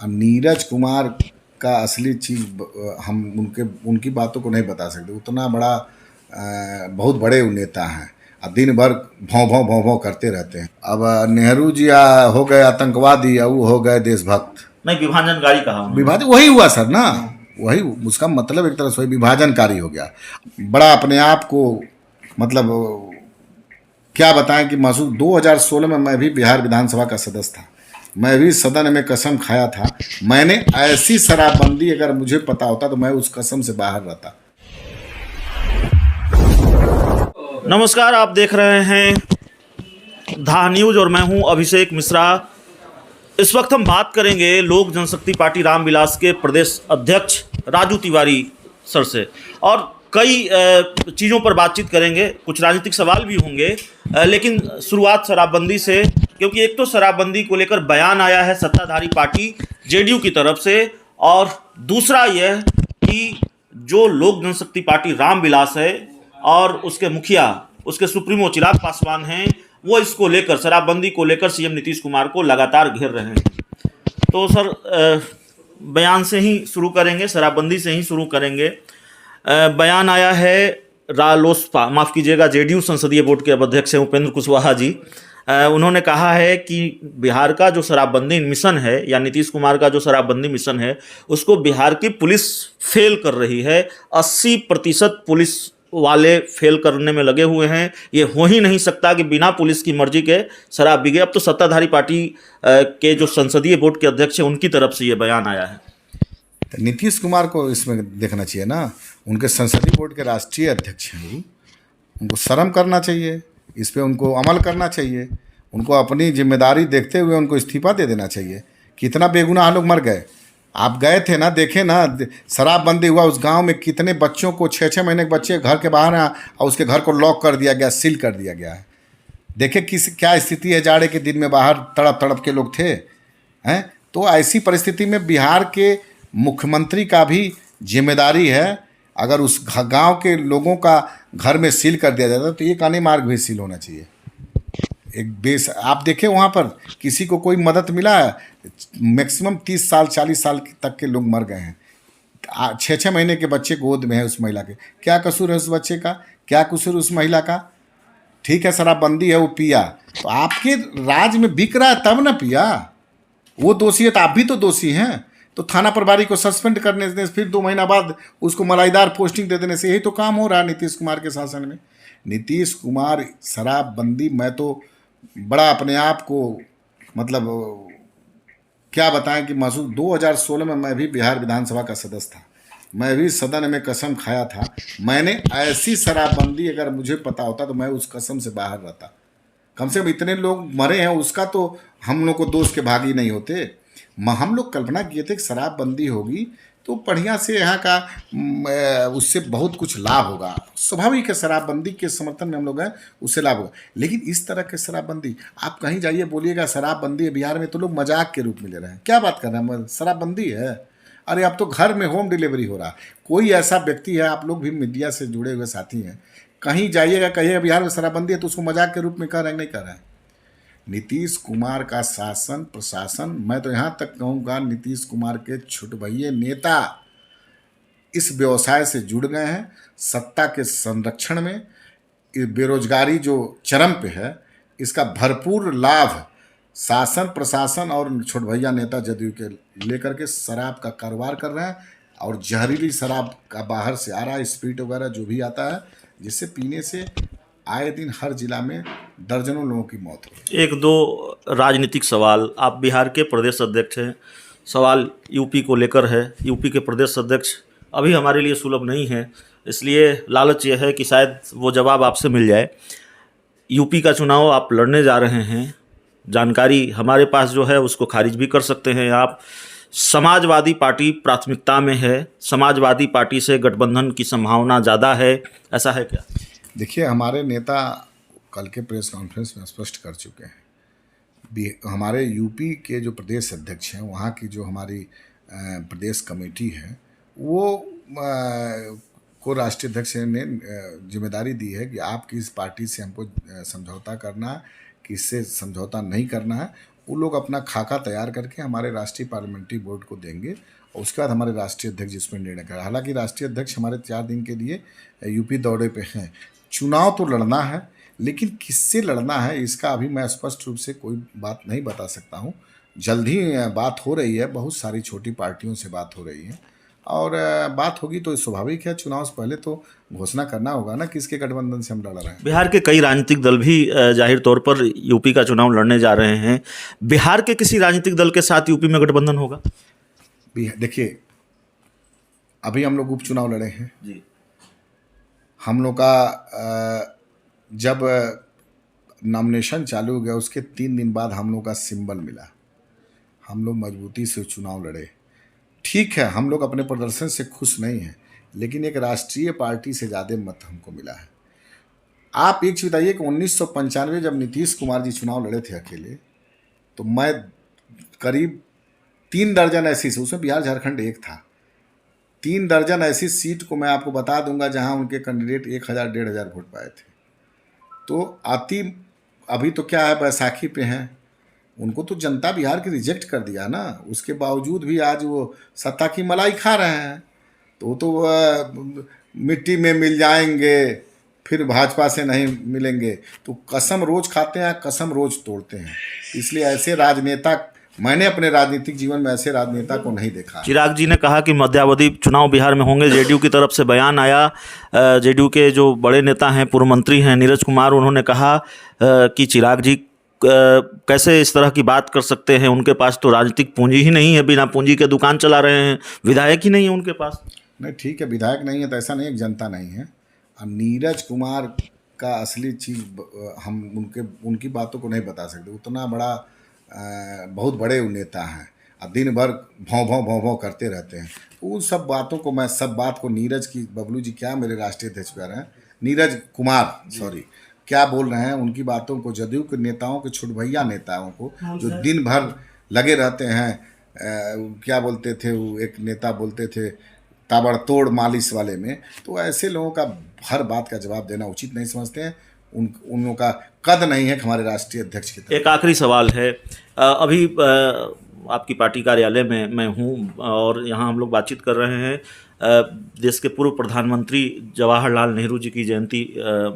और नीरज कुमार का असली चीज़ हम उनकी बातों को नहीं बता सकते। उतना बड़ा बहुत बड़े नेता हैं और दिन भर भौं भौं करते रहते हैं। अब नेहरू जी हो गए आतंकवादी या वो हो गए देशभक्त। नहीं, विभाजनकारी कहा उन्होंने। विभाजन वही हुआ सर ना, वही उसका मतलब एक तरह से वही विभाजनकारी हो गया। बड़ा अपने आप को मतलब क्या बताएं कि महसूस 2016 में मैं भी बिहार विधानसभा का सदस्य था। मैं भी सदन में कसम खाया था, मैंने ऐसी शराबबंदी अगर मुझे पता होता तो मैं उस कसम से बाहर रहता। नमस्कार, आप देख रहे हैं धा न्यूज और मैं हूं अभिषेक मिश्रा। इस वक्त हम बात करेंगे लोक जनशक्ति पार्टी रामविलास के प्रदेश अध्यक्ष राजू तिवारी सर से और कई चीज़ों पर बातचीत करेंगे। कुछ राजनीतिक सवाल भी होंगे, लेकिन शुरुआत शराबबंदी से, क्योंकि एक तो शराबबंदी को लेकर बयान आया है सत्ताधारी पार्टी जेडीयू की तरफ से, और दूसरा यह कि जो लोक जनशक्ति पार्टी रामविलास है और उसके मुखिया, उसके सुप्रीमो चिराग पासवान हैं, वो इसको लेकर, शराबबंदी को लेकर सीएम नीतीश कुमार को लगातार घेर रहे हैं। तो सर, बयान से ही शुरू करेंगे, शराबबंदी से ही शुरू करेंगे। बयान आया है रालोसपा, माफ़ कीजिएगा, जेडीयू संसदीय बोर्ड के अध्यक्ष हैं उपेंद्र कुशवाहा जी। उन्होंने कहा है कि बिहार का जो शराबबंदी मिशन है या नीतीश कुमार का जो शराबबंदी मिशन है उसको बिहार की पुलिस फेल कर रही है। 80% पुलिस वाले फेल करने में लगे हुए हैं। ये हो ही नहीं सकता कि बिना पुलिस की मर्जी के शराब बिके। अब तो सत्ताधारी पार्टी के जो संसदीय बोर्ड के अध्यक्ष हैं उनकी तरफ से ये बयान आया है। तो नीतीश कुमार को इसमें देखना चाहिए ना, उनके संसदीय बोर्ड के राष्ट्रीय अध्यक्ष हैं, उनको शर्म करना चाहिए, इस पे उनको अमल करना चाहिए, उनको अपनी जिम्मेदारी देखते हुए उनको इस्तीफा दे देना चाहिए। कितना बेगुनाह लोग मर गए, आप गए थे ना, देखे ना, शराबबंदी हुआ उस गांव में कितने बच्चों को 6-6 महीने के बच्चे घर के बाहर हैं और उसके घर को लॉक कर दिया गया, सील कर दिया गया है। देखे क्या स्थिति है, जाड़े के दिन में बाहर तड़प तड़प के लोग थे हैं। तो ऐसी परिस्थिति में बिहार के मुख्यमंत्री का भी जिम्मेदारी है, अगर उस गांव के लोगों का घर में सील कर दिया जाता तो ये कानी मार्ग भी सील होना चाहिए। एक बेस आप देखें वहाँ पर किसी को कोई मदद मिला है? मैक्सिमम 30 साल 40 साल तक के लोग मर गए हैं। 6-6 महीने के बच्चे गोद में है उस महिला के, क्या कसूर है उस बच्चे का, क्या कसूर उस महिला का? ठीक है, शराबबंदी है, वो पिया, तो आपके राज्य में बिक रहा है तब ना पिया, वो दोषी है तो आप भी तो दोषी हैं। तो थाना प्रभारी को सस्पेंड करने से, फिर 2 महीना बाद उसको मलाईदार पोस्टिंग दे देने से यही तो काम हो रहा है नीतीश कुमार के शासन में। नीतीश कुमार शराबबंदी, मैं तो बड़ा अपने आप को मतलब क्या बताएं कि महसूस 2016 में मैं भी बिहार विधानसभा का सदस्य था। मैं भी सदन में कसम खाया था, मैंने ऐसी शराबबंदी अगर मुझे पता होता तो मैं उस कसम से बाहर रहता। कम से कम इतने लोग मरे हैं उसका तो हम लोग को दोष के भागी नहीं होते। हम लोग कल्पना किए थे कि शराबबंदी होगी तो बढ़िया से यहाँ का उससे बहुत कुछ लाभ होगा। स्वाभाविक है, शराबबंदी के समर्थन में हम लोग हैं, उससे लाभ होगा। लेकिन इस तरह के शराबबंदी, आप कहीं जाइए बोलिएगा शराबबंदी है बिहार में, तो लोग मजाक के रूप में ले रहे हैं। क्या बात कर रहे हैं, शराबबंदी है? अरे अब तो घर में होम डिलीवरी हो रहा है। कोई ऐसा व्यक्ति है, आप लोग भी मीडिया से जुड़े हुए साथी हैं, कहीं जाइएगा कहिएगा बिहार में शराबबंदी है तो उसको मजाक के रूप में कह रहे हैं, नहीं कर रहे हैं। नीतीश कुमार का शासन प्रशासन, मैं तो यहाँ तक कहूँगा नीतीश कुमार के छुटभइये नेता इस व्यवसाय से जुड़ गए हैं। सत्ता के संरक्षण में बेरोजगारी जो चरम पे है, इसका भरपूर लाभ शासन प्रशासन और छुटभइया नेता जदयू के लेकर के शराब का कारोबार कर रहे हैं। और जहरीली शराब का बाहर से आ रहा है, स्प्रिट वगैरह जो भी आता है, जिससे पीने से आए दिन हर जिला में दर्जनों लोगों की मौत हो रही है। 1-2 राजनीतिक सवाल। आप बिहार के प्रदेश अध्यक्ष हैं, सवाल यूपी को लेकर है। यूपी के प्रदेश अध्यक्ष अभी हमारे लिए सुलभ नहीं है, इसलिए लालच यह है कि शायद वो जवाब आपसे मिल जाए। यूपी का चुनाव आप लड़ने जा रहे हैं, जानकारी हमारे पास जो है उसको खारिज भी कर सकते हैं आप। समाजवादी पार्टी प्राथमिकता में है, समाजवादी पार्टी से गठबंधन की संभावना ज़्यादा है, ऐसा है क्या? देखिए, हमारे नेता कल के प्रेस कॉन्फ्रेंस में स्पष्ट कर चुके हैं। हमारे यूपी के जो प्रदेश अध्यक्ष हैं, वहाँ की जो हमारी प्रदेश कमेटी है, वो को राष्ट्रीय अध्यक्ष ने जिम्मेदारी दी है कि आप किस पार्टी से हमको समझौता करना है, किससे समझौता नहीं करना है, वो लोग अपना खाका तैयार करके हमारे राष्ट्रीय पार्लियामेंट्री बोर्ड को देंगे और उसके बाद हमारे राष्ट्रीय अध्यक्ष जिसमें निर्णय करें। हालांकि राष्ट्रीय अध्यक्ष हमारे 4 दिन के लिए यूपी दौरे पे हैं। चुनाव तो लड़ना है, लेकिन किससे लड़ना है इसका अभी मैं स्पष्ट रूप से कोई बात नहीं बता सकता हूँ। जल्द ही बात हो रही है, बहुत सारी छोटी पार्टियों से बात हो रही है और बात होगी तो स्वाभाविक है। चुनाव से पहले तो घोषणा करना होगा ना किसके गठबंधन से हम लड़ रहे हैं। बिहार के कई राजनीतिक दल भी जाहिर तौर पर यूपी का चुनाव लड़ने जा रहे हैं। बिहार के किसी राजनीतिक दल के साथ यूपी में गठबंधन होगा? देखिए, अभी हम लोग उपचुनाव लड़े हैं जी। हम लोग का जब नॉमिनेशन चालू हो गया उसके 3 दिन बाद हम लोग का सिंबल मिला। हम लोग मजबूती से चुनाव लड़े। ठीक है, हम लोग अपने प्रदर्शन से खुश नहीं हैं, लेकिन एक राष्ट्रीय पार्टी से ज़्यादा मत हमको मिला है। आप एक चीज़ बताइए कि 1995 जब नीतीश कुमार जी चुनाव लड़े थे अकेले, तो मैं करीब 3 दर्जन ऐसी, उसमें बिहार झारखंड एक था, 3 दर्जन ऐसी सीट को मैं आपको बता दूंगा जहां उनके कैंडिडेट 1000-1500 वोट पाए थे। तो अभी तो क्या है, बैसाखी पे हैं, उनको तो जनता बिहार की रिजेक्ट कर दिया ना। उसके बावजूद भी आज वो सत्ता की मलाई खा रहे हैं। तो वो तो मिट्टी में मिल जाएंगे, फिर भाजपा से नहीं मिलेंगे। तो कसम रोज खाते हैं, कसम रोज तोड़ते हैं। इसलिए ऐसे राजनेता, मैंने अपने राजनीतिक जीवन में ऐसे राजनेता को नहीं देखा। चिराग जी ने कहा कि मध्यावधि चुनाव बिहार में होंगे। जेडीयू की तरफ से बयान आया। जेडीयू के जो बड़े नेता हैं, पूर्व मंत्री हैं नीरज कुमार, उन्होंने कहा कि चिराग जी कैसे इस तरह की बात कर सकते हैं, उनके पास तो राजनीतिक पूंजी ही नहीं है, बिना पूंजी के दुकान चला रहे हैं, विधायक ही नहीं है उनके पास। नहीं, ठीक है, विधायक नहीं है तो ऐसा नहीं है, जनता नहीं है। और नीरज कुमार का असली चीज़ हम उनकी बातों को नहीं बता सकते। उतना बड़ा बहुत बड़े नेता हैं और दिन भर भौं भौं भौं भौं करते रहते हैं। उन सब बातों को मैं सब बात को नीरज की, बबलू जी क्या मेरे राष्ट्रीय अध्यक्ष कह रहे हैं, नीरज कुमार सॉरी, क्या बोल रहे हैं, उनकी बातों को, जदयू के नेताओं के छुटभैया नेताओं को जो दिन भर लगे रहते हैं, क्या बोलते थे वो, एक नेता बोलते थे ताबड़तोड़ मालिश वाले में, तो ऐसे लोगों का हर बात का जवाब देना उचित नहीं समझते हैं। उन लोगों का कद नहीं है कि हमारे राष्ट्रीय अध्यक्ष की तरह। एक आखिरी सवाल है, अभी आपकी पार्टी कार्यालय में मैं हूँ और यहाँ हम लोग बातचीत कर रहे हैं। देश के पूर्व प्रधानमंत्री जवाहरलाल नेहरू जी की जयंती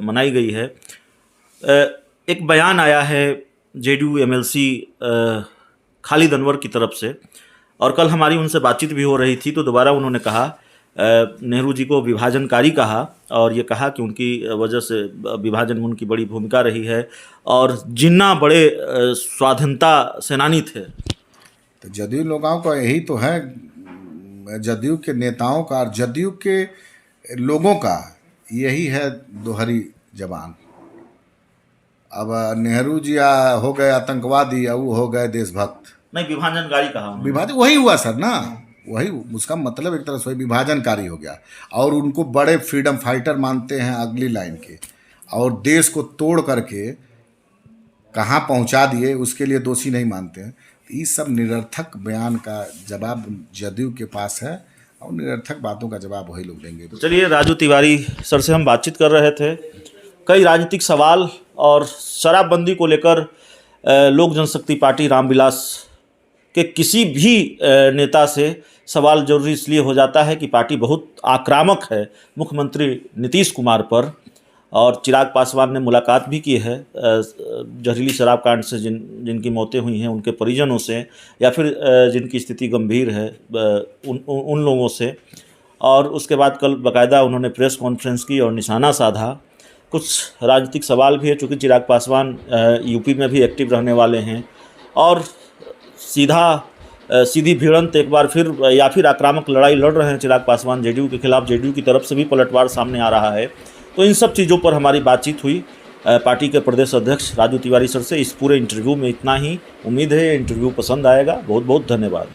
मनाई गई है। एक बयान आया है जेडीयू एमएलसी खालिद अनवर की तरफ से, और कल हमारी उनसे बातचीत भी हो रही थी तो दोबारा उन्होंने कहा, नेहरू जी को विभाजनकारी कहा और ये कहा कि उनकी वजह से विभाजन में उनकी बड़ी भूमिका रही है और जिन्ना बड़े स्वाधीनता सेनानी थे। तो जदयू लोगों का यही तो है, जदयू के नेताओं का और जदयू के लोगों का यही है दोहरी जबान। अब नेहरू जी हो गए आतंकवादी, वो हो गए देशभक्त। नहीं, विभाजनकारी कहा। विभाजन वही हुआ सर ना, वही उसका मतलब एक तरह से वही विभाजनकारी हो गया। और उनको बड़े फ्रीडम फाइटर मानते हैं अगली लाइन के, और देश को तोड़ करके कहाँ पहुँचा दिए उसके लिए दोषी नहीं मानते हैं। ये सब निरर्थक बयान का जवाब जदयू के पास है और निरर्थक बातों का जवाब वही लोग देंगे। चलिए, राजू तिवारी सर से हम बातचीत कर रहे थे। कई राजनीतिक सवाल और शराबबंदी को लेकर लोक जनशक्ति पार्टी रामविलास के किसी भी नेता से सवाल जरूरी इसलिए हो जाता है कि पार्टी बहुत आक्रामक है मुख्यमंत्री नीतीश कुमार पर, और चिराग पासवान ने मुलाकात भी की है जहरीली शराब कांड से जिनकी मौतें हुई हैं उनके परिजनों से, या फिर जिनकी स्थिति गंभीर है उन लोगों से। और उसके बाद कल बाकायदा उन्होंने प्रेस कॉन्फ्रेंस की और निशाना साधा। कुछ राजनीतिक सवाल भी है, चूँकि चिराग पासवान यूपी में भी एक्टिव रहने वाले हैं, और सीधी भिड़ंत एक बार फिर या फिर आक्रामक लड़ाई लड़ रहे हैं चिराग पासवान जेडीयू के खिलाफ। जेडीयू की तरफ से भी पलटवार सामने आ रहा है। तो इन सब चीज़ों पर हमारी बातचीत हुई पार्टी के प्रदेश अध्यक्ष राजू तिवारी सर से। इस पूरे इंटरव्यू में इतना ही। उम्मीद है ये इंटरव्यू पसंद आएगा। बहुत बहुत धन्यवाद।